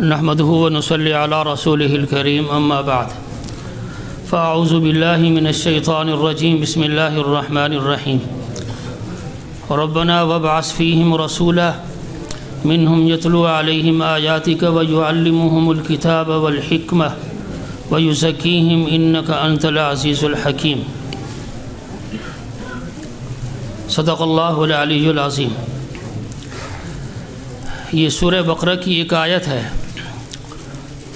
نحمده ونصلي على رسوله الكريم أما بعد فأعوذ بالله من الشيطان الرجيم بسم الله الرحمن الرحيم ربنا وابعث فيهم رسولا منهم يتلو عليهم آياتك ويعلمهم الكتاب والحكمة ويزكيهم إنك أنت العزيز الحكيم صدق اللہ العلی العظیم۔ یہ سورہ بقرہ کی ایک آیت ہے۔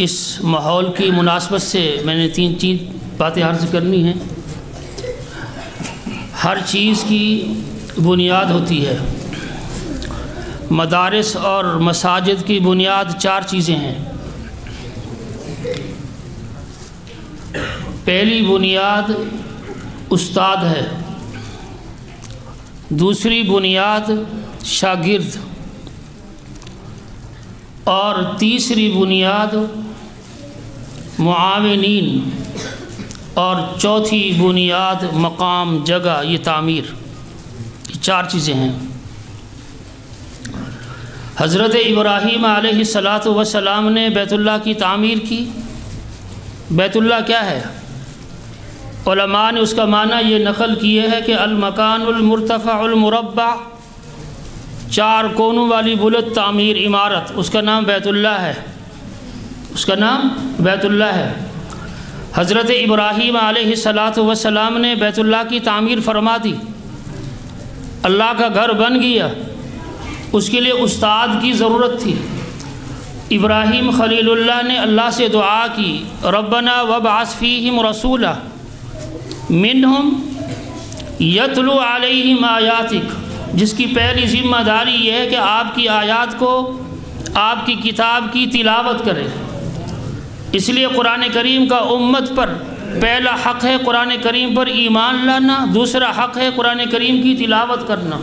اس ماحول کی مناسبت سے میں نے تین باتیں عرض کرنی ہیں۔ ہر چیز کی بنیاد ہوتی ہے۔ مدارس اور مساجد کی بنیاد 4 چیزیں ہیں۔ پہلی بنیاد استاد ہے، دوسری بنیاد شاگرد، اور تیسری بنیاد معاونین، اور چوتھی بنیاد مقام، جگہ، یہ تعمیر۔ یہ 4 چیزیں ہیں۔ حضرت ابراہیم علیہ السلام نے بیت اللہ کی تعمیر کی۔ بیت اللہ کیا ہے؟ علماء نے اس کا معنی یہ نقل کیے ہے کہ المکان المرتفع المربع، 4 کونوں والی بلند تعمیر عمارت، اس کا نام بیت اللہ ہے۔ اس کا نام بیت اللہ ہے۔ حضرت ابراہیم علیہ السلام نے بیت اللہ کی تعمیر فرما دی، اللہ کا گھر بن گیا۔ اس کے لیے استاد کی ضرورت تھی۔ ابراہیم خلیل اللہ نے اللہ سے دعا کی، ربنا وابعث فیہم رسولا منہم یتلو علیہم آیاتک، جس کی پہلی ذمہ داری یہ ہے کہ آپ کی آیات کو، آپ کی کتاب کی تلاوت کرے۔ اس لیے قرآن کریم کا امت پر پہلا حق ہے قرآن کریم پر ایمان لانا، دوسرا حق ہے قرآن کریم کی تلاوت کرنا۔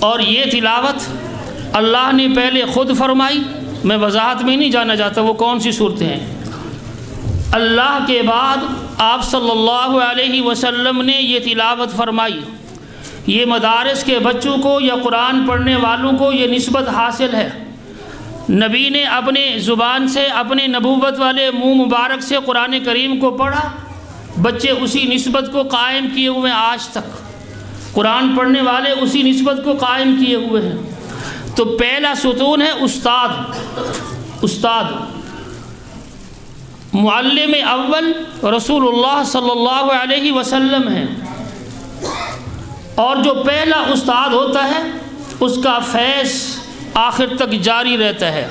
اور یہ تلاوت اللہ نے پہلے خود فرمائی، میں وضاحت میں نہیں جانا چاہتا وہ کون سی صورتیں ہیں۔ اللہ کے بعد آپ صلی اللہ علیہ وسلم نے یہ تلاوت فرمائی۔ یہ مدارس کے بچوں کو یا قرآن پڑھنے والوں کو یہ نسبت حاصل ہے۔ نبی نے اپنے زبان سے، اپنے نبوت والے منہ مبارک سے قرآن کریم کو پڑھا، بچے اسی نسبت کو قائم کیے ہوئے ہیں آج تک۔ قرآن پڑھنے والے اسی نسبت کو قائم کیے ہوئے ہیں۔ تو پہلا ستون ہے استاد۔ معلم اول رسول اللہ صلی اللہ علیہ وسلم ہے، اور جو پہلا استاد ہوتا ہے اس کا فیض آخر تک جاری رہتا ہے۔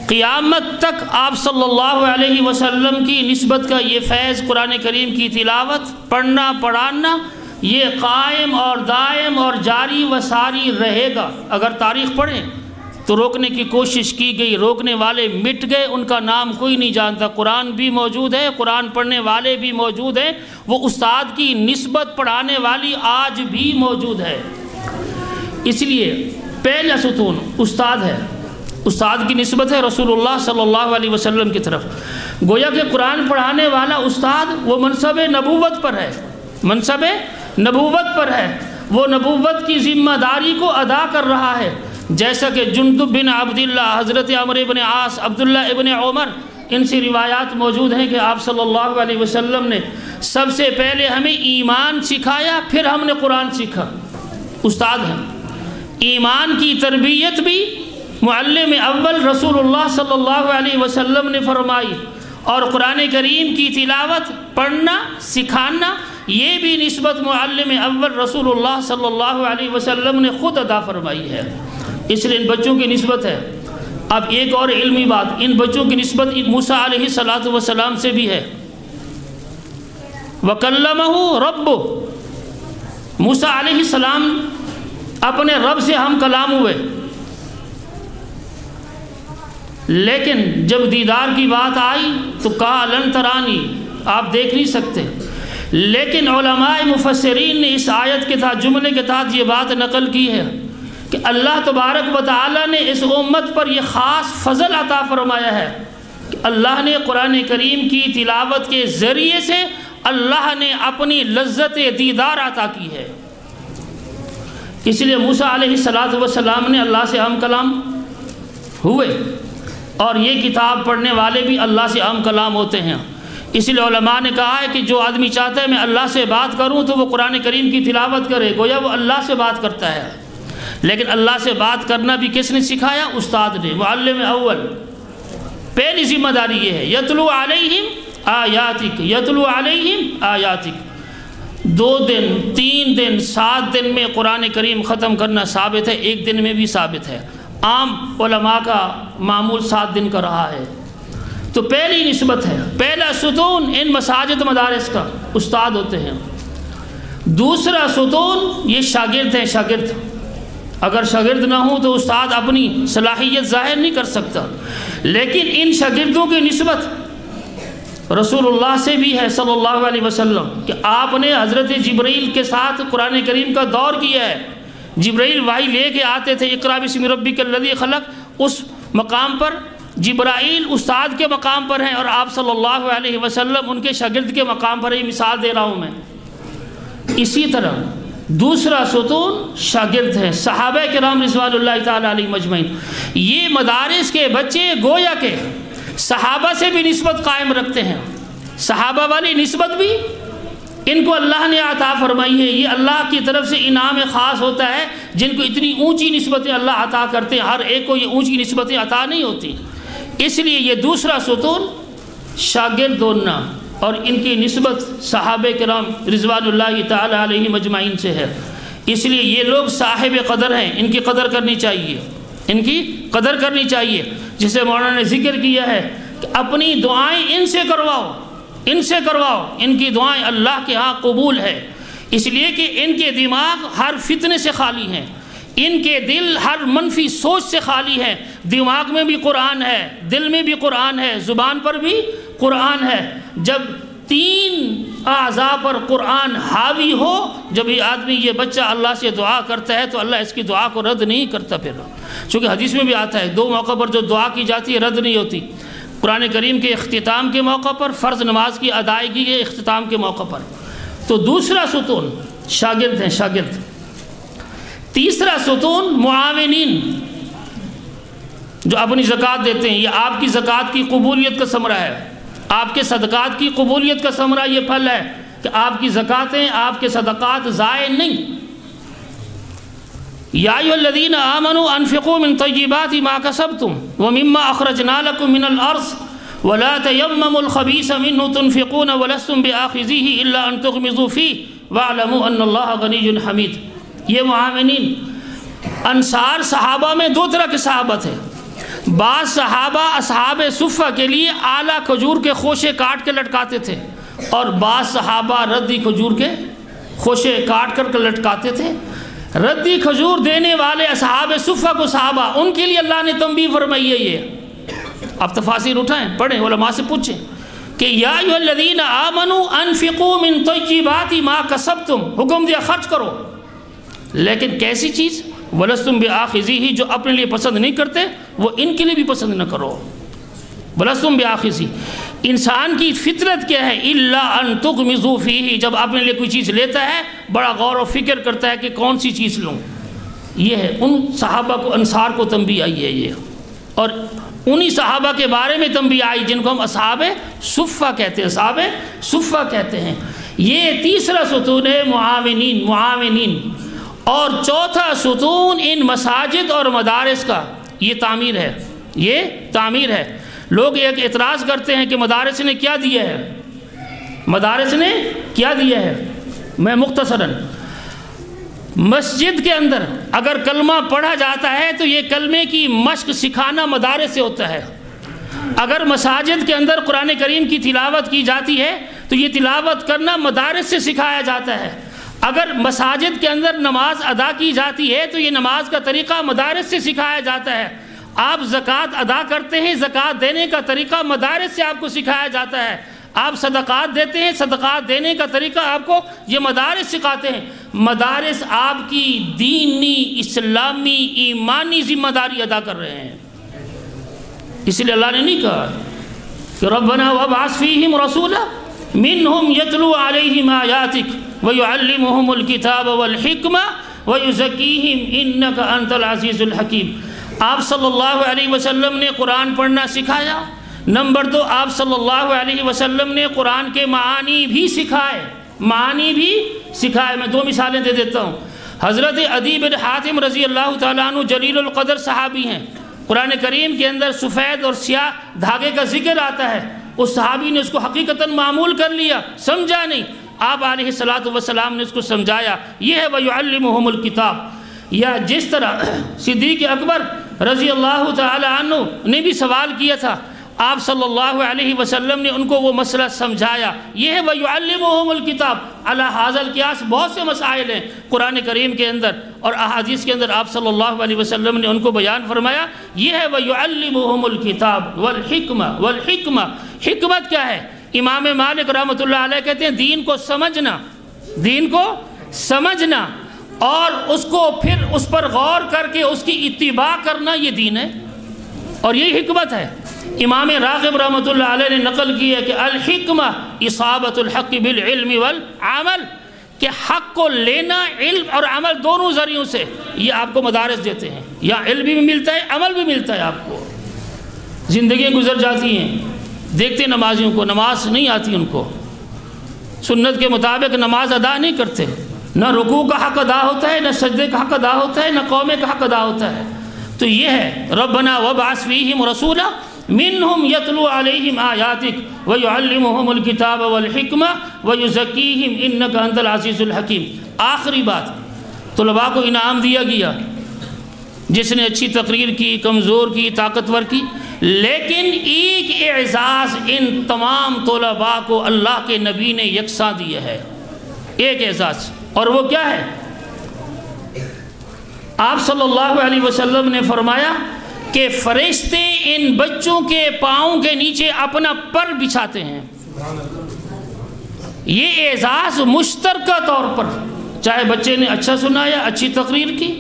قیامت تک آپ صلی اللہ علیہ وسلم کی نسبت کا یہ فیض، قرآن کریم کی تلاوت، پڑھنا پڑھانا، یہ قائم اور دائم اور جاری و ساری رہے گا۔ اگر تاریخ پڑھیں تو روکنے کی کوشش کی گئی، روکنے والے مٹ گئے، ان کا نام کوئی نہیں جانتا۔ قرآن بھی موجود ہے، قرآن پڑھنے والے بھی موجود ہیں، وہ استاد کی نسبت پڑھانے والی آج بھی موجود ہے۔ اس لیے پہلا ستون استاد ہے۔ استاد کی نسبت ہے رسول اللہ صلی اللہ علیہ وسلم کی طرف۔ گویا کہ قرآن پڑھانے والا استاد وہ منصب نبوت پر ہے، منصب نبوت پر ہے، وہ نبوت کی ذمہ داری کو ادا کر رہا ہے۔ جیسا کہ جندب بن عبداللہ، حضرت عمرو بن عاص، عبداللہ ابن عمر، ان سے روایات موجود ہیں کہ آپ صلی اللہ علیہ وسلم نے سب سے پہلے ہمیں ایمان سکھایا، پھر ہم نے قرآن سیکھا۔ استاد ہیں۔ ایمان کی تربیت بھی معلم اول رسول اللہ صلی اللہ علیہ وسلم نے فرمائی، اور قرآن کریم کی تلاوت، پڑھنا، سکھانا، یہ بھی نسبت معلم اول رسول اللہ صلی اللہ علیہ وسلم نے خود ادا فرمائی ہے۔ اس لیے ان بچوں کی نسبت ہے۔ اب ایک اور علمی بات، ان بچوں کی نسبت موسیٰ علیہ السلام سے بھی ہے۔ وَكَلَّمَهُ رَبُّهُ، موسیٰ علیہ السلام اپنے رب سے ہم کلام ہوئے، لیکن جب دیدار کی بات آئی تو کہا لن ترانی، آپ دیکھ نہیں سکتے۔ لیکن علماء مفسرین نے اس آیت کے تحت، جملے کے تحت یہ بات نقل کی ہے کہ اللہ تبارک و تعالیٰ نے اس امت پر یہ خاص فضل عطا فرمایا ہے کہ اللہ نے قرآن کریم کی تلاوت کے ذریعے سے اللہ نے اپنی لذت دیدار عطا کی ہے۔ اس لیے موسیٰ علیہ السلام نے اللہ سے ہم کلام ہوئے، اور یہ کتاب پڑھنے والے بھی اللہ سے اہم کلام ہوتے ہیں۔ اس لیے علماء نے کہا ہے کہ جو آدمی چاہتا ہے میں اللہ سے بات کروں تو وہ قرآن کریم کی تلاوت کرے، گویا وہ اللہ سے بات کرتا ہے۔ لیکن اللہ سے بات کرنا بھی کس نے سکھایا؟ استاد نے، معلم اول۔ پہلی ذمہ داری یہ ہے، یتلو علیہم آیاتک، یتلو علیہم آیاتک۔ 2 دن 3 دن 7 دن میں قرآن کریم ختم کرنا ثابت ہے، 1 دن میں بھی ثابت ہے۔ عام علماء کا معمول 7 دن کا رہا ہے۔ تو پہلی نسبت ہے، پہلا ستون ان مساجد مدارس کا استاد ہوتے ہیں۔ دوسرا ستون یہ شاگرد ہیں، شاگرد۔ اگر شاگرد نہ ہوں تو استاد اپنی صلاحیت ظاہر نہیں کر سکتا، لیکن ان شاگردوں کی نسبت رسول اللہ سے بھی ہے صلی اللہ علیہ وسلم، کہ آپ نے حضرت جبرائیل کے ساتھ قرآن کریم کا دور کیا ہے۔ جبرائیل وحی لے کے آتے تھے، اقرأ بسم ربک الذی خلق، اس مقام پر جبرائیل استاد کے مقام پر ہیں، اور آپ صلی اللہ علیہ وسلم ان کے شاگرد کے مقام پر، یہ مثال دے رہا ہوں میں۔ اسی طرح دوسرا ستون شاگرد ہیں، صحابہ کرام رضوان اللہ تعالیٰ علیہ مجمعین۔ یہ مدارس کے بچے گویا کہ صحابہ سے بھی نسبت قائم رکھتے ہیں، صحابہ والی نسبت بھی ان کو اللہ نے عطا فرمائی ہے۔ یہ اللہ کی طرف سے انعام خاص ہوتا ہے، جن کو اتنی اونچی نسبتیں اللہ عطا کرتے ہیں، ہر ایک کو یہ اونچی نسبتیں عطا نہیں ہوتی۔ اس لیے یہ دوسرا ستون شاگرد ہونا اور ان کی نسبت صحابہ کرام رضوان اللہ تعالی علیہ مجمعین سے ہے۔ اس لیے یہ لوگ صاحب قدر ہیں، ان کی قدر کرنی چاہیے، ان کی قدر کرنی چاہیے۔ جسے مولانا نے ذکر کیا ہے کہ اپنی دعائیں ان سے کرواؤ، ان سے کرواؤ، ان کی دعائیں اللہ کے ہاں قبول ہے، اس لیے کہ ان کے دماغ ہر فتنے سے خالی ہیں، ان کے دل ہر منفی سوچ سے خالی ہیں۔ دماغ میں بھی قرآن ہے، دل میں بھی قرآن ہے، زبان پر بھی قرآن ہے۔ جب 3 اعضاء پر قرآن حاوی ہو، جب یہ آدمی، یہ بچہ اللہ سے دعا کرتا ہے تو اللہ اس کی دعا کو رد نہیں کرتا پھر، چونکہ حدیث میں بھی آتا ہے 2 موقع پر جو دعا کی جاتی ہے رد نہیں ہوتی، قرآن کریم کے اختتام کے موقع پر، فرض نماز کی ادائیگی کے اختتام کے موقع پر۔ تو دوسرا ستون شاگرد ہیں، شاگرد۔ تیسرا ستون معاونین، جو اپنی زکوٰۃ دیتے ہیں۔ یہ آپ کی زکوٰۃ کی قبولیت کا ثمرہ ہے، آپ کے صدقات کی قبولیت کا ثمرہ یہ پھل ہے کہ آپ کی زکوٰتیں، آپ کے صدقات ضائع نہیں۔ یا ایھا الذین آمنوا انفقوا من طیبات ما کسبتم ومما اخرجنا لکم من الارض ولا تیمموا الخبیث منہ تنفقون ولستم بآخذیہ الا ان تغمضوا فیہ واعلموا ان اللہ غنی حمید۔ یہ معاونین انصار صحابہ میں 2 طرح کے صحابہ تھے۔ بعض صحابہ اصحاب صفہ کے لیے اعلیٰ کھجور کے خوشے کاٹ کے لٹکاتے تھے، اور بعض صحابہ ردی کھجور کے خوشے کاٹ کر لٹکاتے تھے۔ ردی کھجور دینے والے اصحاب صفہ کو صحابہ، ان کے لیے اللہ نے تنبیہ فرمائی ہے۔ یہ آپ تفاسیر اٹھائیں، پڑھیں، علماء سے پوچھیں کہ یا ایھا الذین آمنوا انفقوا من طیبات ما کسبتم، حکم دیا خرچ کرو، لیکن کیسی چیز؟ وَلَسْتُمْ بِآخِذِهِ، جو اپنے لیے پسند نہیں کرتے وہ ان کے لیے بھی پسند نہ کرو۔ وَلَسْتُمْ بِآخِذِهِ، انسان کی فطرت کیا ہے؟ إِلَّا أَن تُغْمِضُوا فِيهِ، جب اپنے لیے کوئی چیز لیتا ہے بڑا غور و فکر کرتا ہے کہ کون سی چیز لوں۔ یہ ہے ان صحابہ کو، انصار کو تنبیہ آئی ہے یہ، اور انہی صحابہ کے بارے میں تنبیہ آئی جن کو ہم اصحاب صفہ کہتے ہیں، اصحاب صفہ کہتے ہیں۔ یہ تیسرا ستون ہے معاونین، معاونین۔ اور چوتھا ستون ان مساجد اور مدارس کا یہ تعمیر ہے، یہ تعمیر ہے۔ لوگ ایک اعتراض کرتے ہیں کہ مدارس نے کیا دیا ہے، مدارس نے کیا دیا ہے۔ میں مختصراً، مسجد کے اندر اگر کلمہ پڑھا جاتا ہے تو یہ کلمے کی مشق سکھانا مدارس سے ہوتا ہے۔ اگر مساجد کے اندر قرآن کریم کی تلاوت کی جاتی ہے تو یہ تلاوت کرنا مدارس سے سکھایا جاتا ہے۔ اگر مساجد کے اندر نماز ادا کی جاتی ہے تو یہ نماز کا طریقہ مدارس سے سکھایا جاتا ہے۔ آپ زکوٰۃ ادا کرتے ہیں، زکوٰۃ دینے کا طریقہ مدارس سے آپ کو سکھایا جاتا ہے۔ آپ صدقات دیتے ہیں، صدقات دینے کا طریقہ آپ کو یہ مدارس سکھاتے ہیں۔ مدارس آپ کی دینی، اسلامی، ایمانی ذمہ داری ادا کر رہے ہیں۔ اس لیے اللہ نے نہیں کہا کہ ربنا وابعث فیہم رسولا منہم یتلو علیہم آیاتک وَيُعَلِّمُهُمُ الْكِتَابَ وَالْحِكْمَةَ وَيُزَكِّيهِمْ إِنَّكَ أَنْتَ الْعَزِيزُ الْحَكِيمُ۔ آپ صلی اللہ علیہ وسلم نے قرآن پڑھنا سکھایا۔ نمبر 2، آپ صلی اللہ علیہ وسلم نے قرآن کے معانی بھی سکھائے، معانی بھی سکھائے۔ میں 2 مثالیں دے دیتا ہوں۔ حضرت عدی بن حاتم رضی اللہ تعالیٰ عنہ جلیل القدر صحابی ہیں۔ قرآن کریم کے اندر سفید اور سیاہ دھاگے کا ذکر آتا ہے، اس صحابی نے اس کو حقیقتاً معمول کر لیا، سمجھا نہیں۔ آپ علیہ السلام نے اس کو سمجھایا، یہ ہے وَيُعَلِّمُهُمُ الْكِتَابِ۔ یا جس طرح صدیق اکبر رضی اللہ تعالی عنہ نے بھی سوال کیا تھا، آپ صلی اللہ علیہ وسلم نے ان کو وہ مسئلہ سمجھایا، یہ ہے وَيُعَلِّمُهُمُ الْكِتَابِ۔ علی ھذا القیاس بہت سے مسائل ہیں قرآن کریم کے اندر اور احادیث کے اندر، آپ صلی اللہ علیہ وسلم نے ان کو بیان فرمایا، یہ ہے وَيُعَلِّمُهُمُ الْكِتَابِ وَالْحِکْمَةِ۔ حکمت کیا ہے؟ امام مالک رحمۃ اللہ علیہ کہتے ہیں دین کو سمجھنا، دین کو سمجھنا اور اس کو پھر اس پر غور کر کے اس کی اتباع کرنا، یہ دین ہے اور یہی حکمت ہے۔ امام راغب رحمۃ اللہ علیہ نے نقل کی ہے کہ الحکمہ اصابت الحق بالعلم والعمل، کہ حق کو لینا علم اور عمل دونوں ذریعوں سے، یہ آپ کو مدارس دیتے ہیں، یا علم بھی ملتا ہے عمل بھی ملتا ہے۔ آپ کو زندگیاں گزر جاتی ہیں، دیکھتے نمازیوں کو نماز نہیں آتی، ان کو سنت کے مطابق نماز ادا نہیں کرتے، نہ رکوع کا حق ادا ہوتا ہے، نہ سجدے کا حق ادا ہوتا ہے، نہ قومے کا حق ادا ہوتا ہے۔ تو یہ ہے ربنا وابعث فیہم رسولا منہم یتلو علیہم آیاتک ویعلمہم الکتاب والحکمہ ویزکیہم انک انت العزیز الحکیم۔ آخری بات، طلباء کو انعام دیا گیا، جس نے اچھی تقریر کی، کمزور کی، طاقتور کی، لیکن ایک اعزاز ان تمام طلباء کو اللہ کے نبی نے یکساں دیا ہے، ایک اعزاز، اور وہ کیا ہے؟ آپ صلی اللہ علیہ وسلم نے فرمایا کہ فرشتے ان بچوں کے پاؤں کے نیچے اپنا پر بچھاتے ہیں۔ یہ اعزاز مشترکہ طور پر، چاہے بچے نے اچھا سنایا، اچھی تقریر کی،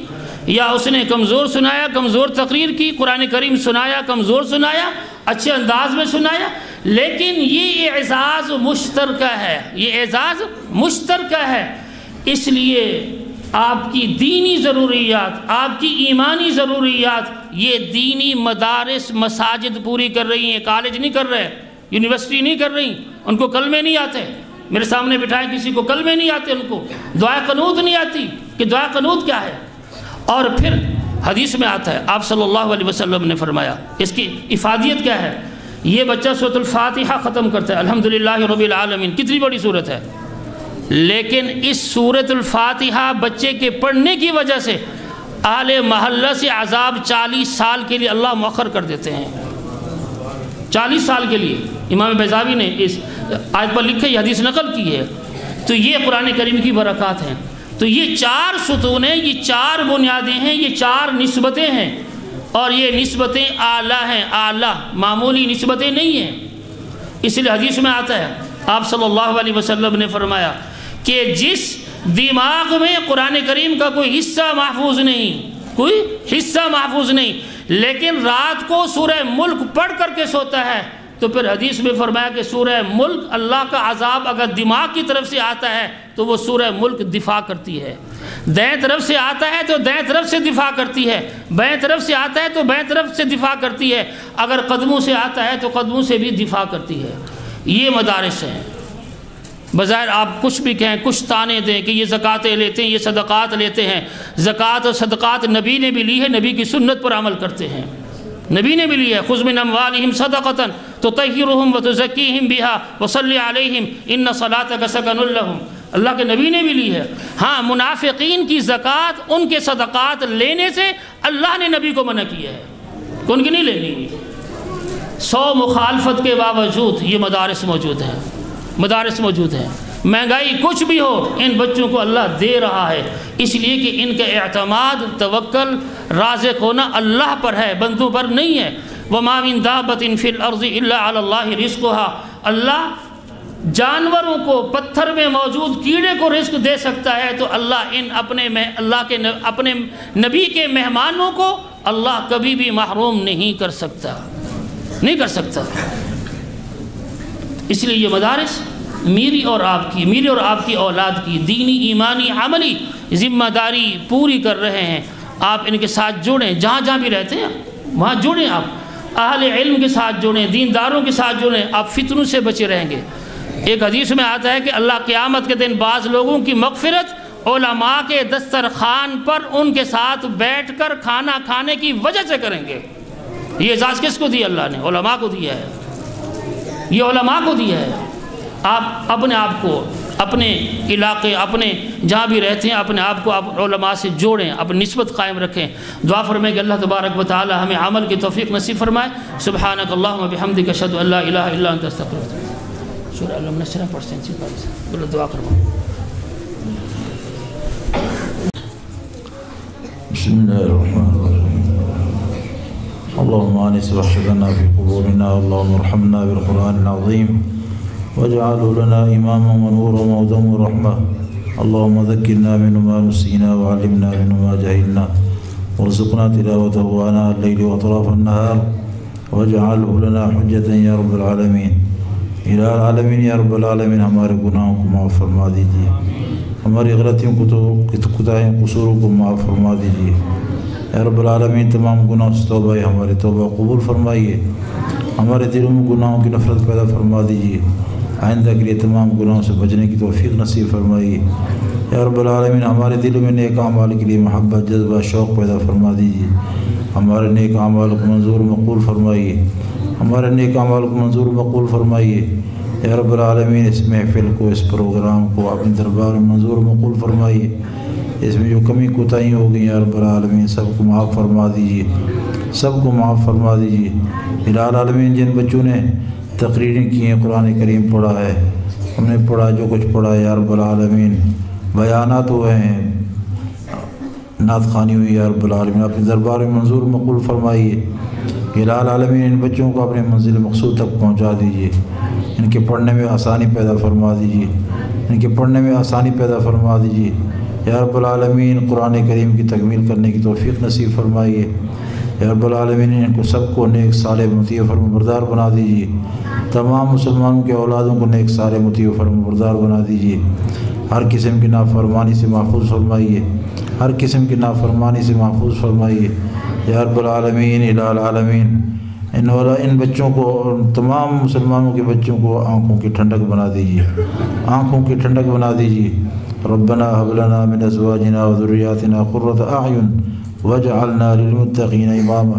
یا اس نے کمزور سنایا، کمزور تقریر کی، قرآن کریم سنایا، کمزور سنایا، اچھے انداز میں سنایا، لیکن یہ اعزاز مشترکہ ہے، یہ اعزاز مشترکہ ہے۔ اس لیے آپ کی دینی ضروریات، آپ کی ایمانی ضروریات، یہ دینی مدارس مساجد پوری کر رہی ہیں، کالج نہیں کر رہے، یونیورسٹی نہیں کر رہی، ان کو کلمے نہیں آتے۔ میرے سامنے بٹھائے کسی کو کلمے نہیں آتے، ان کو دعائے قنوت نہیں آتی کہ دعائے قنوت کیا ہے۔ اور پھر حدیث میں آتا ہے، آپ صلی اللہ علیہ وسلم نے فرمایا، اس کی افادیت کیا ہے؟ یہ بچہ سورۃ الفاتحہ ختم کرتا ہے، الحمدللہ رب العالمین، کتنی بڑی سورت ہے، لیکن اس سورۃ الفاتحہ بچے کے پڑھنے کی وجہ سے اہل محلہ سے عذاب 40 سال کے لیے اللہ مؤخر کر دیتے ہیں، 40 سال کے لیے۔ امام بیضاوی نے اس آیت پر لکھا، یہ حدیث نقل کی ہے۔ تو یہ قرآن کریم کی برکات ہیں۔ تو یہ 4 ستون ہیں، یہ 4 بنیادیں ہیں، یہ 4 نسبتیں ہیں، اور یہ نسبتیں اعلیٰ ہیں، اعلیٰ معمولی نسبتیں نہیں ہیں۔ اس لیے حدیث میں آتا ہے، آپ صلی اللہ علیہ وسلم نے فرمایا کہ جس دماغ میں قرآن کریم کا کوئی حصہ محفوظ نہیں، کوئی حصہ محفوظ نہیں، لیکن رات کو سورہ ملک پڑھ کر کے سوتا ہے، تو پھر حدیث میں فرمایا کہ سورہ ملک، اللہ کا عذاب اگر دماغ کی طرف سے آتا ہے تو وہ سورہ ملک دفاع کرتی ہے، دائیں طرف سے آتا ہے تو دائیں طرف سے دفاع کرتی ہے، بائیں طرف سے آتا ہے تو بائیں طرف سے دفاع کرتی ہے، اگر قدموں سے آتا ہے تو قدموں سے بھی دفاع کرتی ہے۔ یہ مدارس ہیں۔ بظاہر آپ کچھ بھی کہیں، کچھ تانے دیں کہ یہ زکاتیں لیتے ہیں، یہ صدقات لیتے ہیں، زکوٰۃ اور صدقات نبی نے بھی لی ہے، نبی کی سنت پر عمل کرتے ہیں، نبی نے بھی لی ہے۔ خذ من اموالہم صدقۃ تطہرہم وتزکیہم بہا وصلی علیہم ان صلاتک سکن لہم، اللہ کے نبی نے بھی لی ہے۔ ہاں، منافقین کی زکوٰۃ، ان کے صدقات لینے سے اللہ نے نبی کو منع کیا ہے کہ ان کی نہیں لینی۔ 100 مخالفت کے باوجود یہ مدارس موجود ہیں، مدارس موجود ہیں۔ مہنگائی کچھ بھی ہو، ان بچوں کو اللہ دے رہا ہے، اس لیے کہ ان کا اعتماد، توکل، رازق ہونا اللہ پر ہے، بندوں پر نہیں ہے۔ وَمَا مِن دَابَّةٍ فِي الْأَرْضِ إِلَّا عَلَى اللَّهِ رِزْقُهَا، اللہ جانوروں کو، پتھر میں موجود کیڑے کو رزق دے سکتا ہے، تو اللہ اپنے نبی کے مہمانوں کو اللہ کبھی بھی محروم نہیں کر سکتا، نہیں کر سکتا۔ اس لیے یہ مدارس میری اور آپ کی اولاد کی دینی، ایمانی، عملی ذمہ داری پوری کر رہے ہیں۔ آپ ان کے ساتھ جڑیں، جہاں جہاں بھی رہتے ہیں وہاں جڑیں، آپ اہل علم کے ساتھ جڑیں، دینداروں کے ساتھ جڑیں، آپ فتنوں سے بچے رہیں گے۔ ایک حدیث میں آتا ہے کہ اللہ قیامت کے دن بعض لوگوں کی مغفرت علماء کے دسترخوان پر ان کے ساتھ بیٹھ کر کھانا کھانے کی وجہ سے کریں گے۔ یہ اعزاز کس کو دیا اللہ نے؟ علماء کو دیا ہے، یہ علماء کو دیا ہے۔ آپ اپنے آپ کو، اپنے علاقے، اپنے جہاں بھی رہتے ہیں، اپنے آپ کو آپ علماء سے جوڑیں، اپنی نسبت قائم رکھیں۔ دعا فرمائیں کہ اللہ تبارک و تعالی ہمیں عمل کی توفیق نصیب فرمائے۔ سبحانک اللہم بحمدک اشہد ان لا الہ الا انت استغفرک۔ سورہ علم نشرہ پڑھتے ہیں، بولو دعا فرمائیں۔ بسم اللہ الرحمن الرحیم۔ اللہم آنس وحشدنا فی قبورنا، اللہم ارحمنا بالقرآن العظیم واجعله لنا اماما ونورا وهدى ورحمة، اللهم ذكرنا منه ما نسينا وعلمنا منه ما جهلنا وارزقنا تلاوته آناء الليل واطراف النهار واجعله لنا حجة يا رب العالمین۔ الہ العالمین یا رب العالمین، ہمارے گناہوں کو معاف فرما دیجیے، ہماری غلطیوں کوتاہیوں قصوروں کو معاف فرما دیجیے یا رب العالمین۔ تمام گناہوں سے توبہ ہے، ہماری توبہ قبول فرمائیے، ہمارے دلوں میں گناہوں کی نفرت پیدا فرما دیجیے، آئندہ کے لیے تمام گناہوں سے بچنے کی توفیق نصیب فرمائیے یا رب العالمین۔ ہمارے دلوں میں نیک اعمال کے لیے محبت، جذبہ، شوق پیدا فرما دیجیے، ہمارے نیک اعمال کو منظور مقبول فرمائیے، ہمارے نیک اعمال کو منظور مقبول فرمائیے یا رب العالمین۔ اس محفل کو، اس پروگرام کو اپنے دربار میں منظور مقبول فرمائیے، اس میں جو کمی کوتاہی ہو گئی یا رب العالمین سب کو معاف فرما دیجیے، سب کو معاف فرما دیجیے۔ الہ العالمین، جن بچوں نے تقریریں کی ہیں، قرآن کریم پڑھا ہے، ہم نے پڑھا جو کچھ پڑھا ہے یا رب العالمین، بیانات ہوئے ہیں، نعت خوانی ہوئی یا رب العالمین، اپنے دربار میں منظور مقبول فرمائیے۔ الہ العالمین، ان بچوں کو اپنے منزل مقصود تک پہنچا دیجیے، ان کے پڑھنے میں آسانی پیدا فرما دیجیے، ان کے پڑھنے میں آسانی پیدا فرما دیجیے یا رب العالمین۔ قرآن کریم کی تکمیل کرنے کی توفیق نصیب فرمائیے یا رب العالمین۔ ان کو سب کو نیک صالح مطیع فرمانبردار بنا دیجیے، تمام مسلمانوں کے اولادوں کو نیک صالح مطیع فرمانبردار بنا دیجیے، ہر قسم کی نافرمانی سے محفوظ فرمائیے، ہر قسم کی نافرمانی سے محفوظ فرمائیے یا رب العالمین۔ الہ العالمین، ان بچوں کو اور تمام مسلمانوں کے بچوں کو آنکھوں کی ٹھنڈک بنا دیجیے، آنکھوں کی ٹھنڈک بنا دیجیے۔ ربنا هب لنا من ازواجنا وذرياتنا قرة اعین واجعلنا للمتقین اماما۔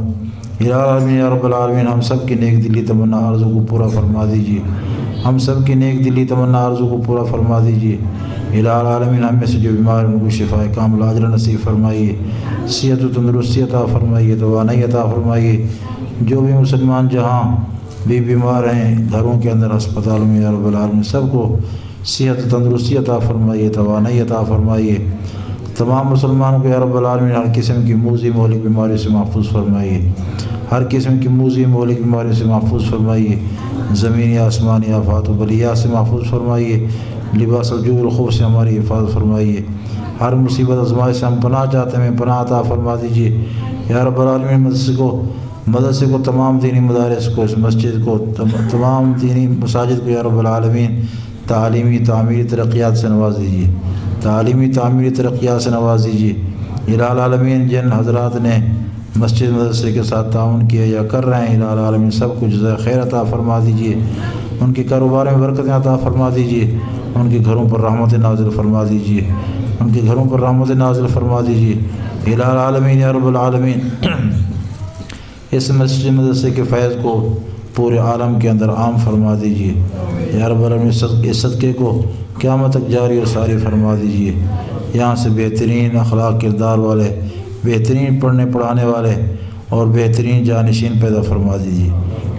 الہ العالمین، یا رب العالمین، ہم سب کی نیک دلی تمنا آرزو کو پورا فرما دیجیے، ہم سب کی نیک دلی تمنا آرزو کو پورا فرما دیجیے۔ الہ العالمین، ہم میں سے جو بیمار ہیں ان کو شفا کاملہ عاجلہ نصیب فرمائیے، صحت و تندرستی عطا فرمائیے، توانائی عطا فرمائیے۔ جو بھی مسلمان جہاں بھی بیمار ہیں، گھروں کے اندر، ہسپتالوں میں، یا رب العالمین سب کو صحت و تندرستی عطا فرمائیے، توانائی عطا فرمائیے۔ تمام مسلمانوں کو یا رب العالمین ہر قسم کی موذی مہلک بیماری سے محفوظ فرمائیے، ہر قسم کی موذی مہلک بیماری سے محفوظ فرمائیے، زمینی آسمانی آفات و بلیات سے محفوظ فرمائیے، لباس الجوع والخوف سے ہماری حفاظت فرمائیے، ہر مصیبت آزمائش سے ہم پناہ چاہتے ہیں، پناہ عطا فرما دیجیے یا رب العالمین۔ مدرسے کو، تمام دینی مدارس کو، اس مسجد کو، تمام دینی مساجد کو یا رب العالمین تعلیمی تعمیری ترقیات سے نواز دیجیے، تعلیمی تعمیری ترقیات سے نواز دیجیے۔ الہ العالمین، جن حضرات نے مسجد مدرسے کے ساتھ تعاون کیا یا کر رہے ہیں، الہ العالمین سب کو جزائے خیر عطا فرما دیجیے، ان کے کاروبار میں برکتیں عطا فرما دیجیے، ان کے گھروں پر رحمت نازل فرما دیجیے، ان کے گھروں پر رحمت نازل فرما دیجیے۔ الہ العالمین، یا رب العالمین، اس مسجد مدرسے کے فیض کو پورے عالم کے اندر عام فرما دیجیے یا رب العالمین۔ اس صدقے کو قیامت تک جاری و ساری فرما دیجیے۔ یہاں سے بہترین اخلاق کردار والے، بہترین پڑھنے پڑھانے والے اور بہترین جانشین پیدا فرما دیجیے،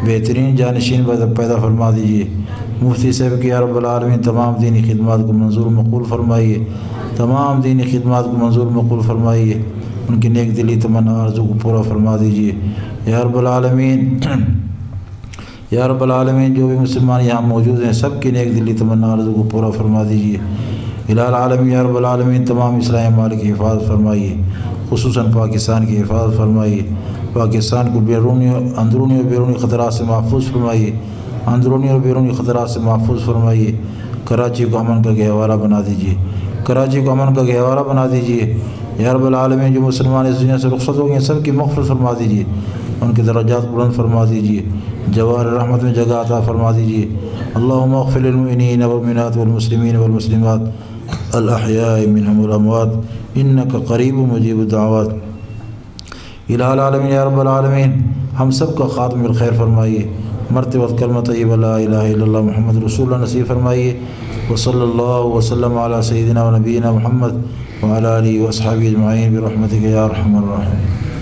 بہترین جانشین پیدا فرما دیجیے۔ مفتی صاحب کی یا رب العالمین تمام دینی خدمات کو منظور مقبول فرمائیے، تمام دینی خدمات کو منظور مقبول فرمائیے، ان کی نیک دلی تمنا آرزو کو پورا فرما دیجیے یا رب العالمین۔ یا رب العالمین، جو بھی مسلمان یہاں موجود ہیں سب کی نیک دلی تمنا آرزو کو پورا فرما دیجیے۔ الہ العالمین، یا رب العالمین، تمام اسلامی ممالک کی حفاظت فرمائیے، خصوصاً پاکستان کی حفاظت فرمائیے، پاکستان کو اندرونی اور بیرونی خطرات سے محفوظ فرمائیے، اندرونی اور بیرونی خطرات سے محفوظ فرمائیے۔ کراچی کو امن کا گہوارہ بنا دیجیے، کراچی کو امن کا گہوارہ بنا دیجیے یا رب العالمین جو مسلمان اس دنیا سے رخصت ہو گئے سب کی مغفرت فرما دیجیے، ان کے درجات بلند فرما دیجیے، جوار رحمت میں جگہ عطا فرما دیجیے۔ اللہم اغفر للمؤمنین والمؤمنات والمسلمین والمسلمات الاحیاء منہم والاموات انک قریب مجیب الدعوات۔ الہ العالمین یا رب العالمین ہم سب کا خاتم الخیر فرمائیے، مرتے وقت کلمہ طیبہ لا الہ الا اللہ محمد رسول اللہ نصیب فرمائیے۔ وصلی اللہ وسلم علی سیدنا و نبینا محمد وعلی آلہ واصحابہ اجمعین برحمتک یا ارحم الراحمین۔